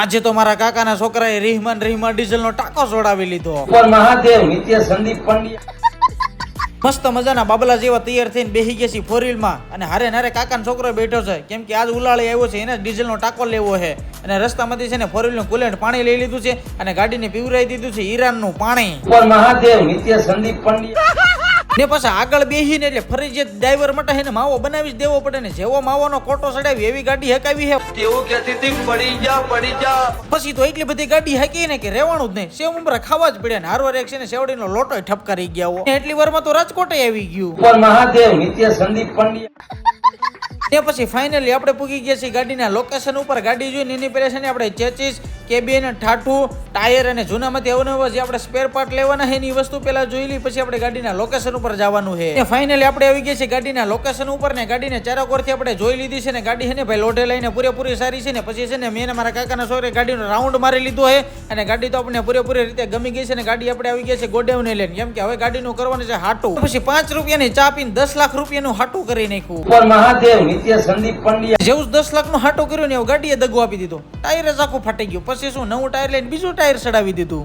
આજે તો મારા કાકાના છોકરાએ રીહમાન ડીઝલનો ટાંકો છોડાવી લીધો. પર મહાદેવ નિત્ય સંદીપ પંડ્યા મસ્ત મજાના બાબલા જેવા તૈયાર થઈને બેસી ગયા છે ફોર વ્હીલમાં અને હારે નારે કાકાનો છોકરો બેઠો છે કેમ કે આજ ઉલાળી આવ્યો છે એને ડીઝલનો ટાંકો લેવો છે અને રસ્તામાંથી છે ને ફોર વ્હીલનું કુલેન્ટ પાણી લઈ લીધું છે અને ગાડીને પીવરાઈ દીધું છે ઈરાનનું પાણી. પર મહાદેવ નિત્ય સંદીપ પંડ્યા ને પાછા આગળ બેસીને એટલે ફરજિયાત ડ્રાઈવર માટે છે ને માવો બનાવી જ દેવો પડે ને જેવો માવાનો કોટો ચડાવી એવી ગાડી હકાવી છે. તેવું કહેતી હતી પડી જા પછી તો એટલી બધી ગાડી હાકી ને કે રહેવાનું જ નહીં સેવ ઉમરા ખાવા જ પડે ને હારવાર એક છે ને સેવડીનો લોટો ઠપકારી ગયા હો. એટલી વારમાં તો રાજકોટ આવી ગયું. પર મહાદેવ નિત્ય સંદીપ પંડ્યા તે પછી ફાઇનલી આપણે પૂગી ગયા છીએ ગાડીના લોકેશન ઉપર. ગાડી જોઈને એની પહેલા છે ને આપણે ચેચીસ કેબિન ઠાઠું ટાયર અને જૂનામાંથી અવનવા જે આપણે સ્પેર પાર્ટ લેવાના છે એની વસ્તુ પહેલા જોઈ લી પછી આપણે ગાડીના લોકેશન ઉપર જવાનું છે. ફાઇનલી આપણે આવી ગયા છીએ ગાડીના લોકેશન ઉપર ને ગાડીને ચારેકોરથી આપણે જોઈ લીધી છે ને ગાડી છે ને ભાઈ લોઢે લઈને પૂરેપૂરી સારી છે ને પછી છે ને મેં મારા કાકાના છોકરે ગાડીનો રાઉન્ડ મારી લીધો છે અને ગાડી તો આપણે પૂરેપૂરી રીતે ગમી ગઈ છે ને ગાડી આપણે આવી ગયા છે ગોડાઉન લઈને કેમ કે હવે ગાડીનું કરવાનું છે હાટું. પછી 5 રૂપિયાની ચા પીને 10 લાખ રૂપિયાનું હાટું કરી નાખ્યું. પર મહાદેવ નિત્ય સંદીપ પંડ્યા જેવું 10 લાખનું હાટું કર્યું ને એવું ગાડીએ દગો આપી દીધો. ટાયર જ આખું ફાટી ગયું. પછી શું નવું ટાયર લઈને બીજું ટાયર ચડાવી દીધું.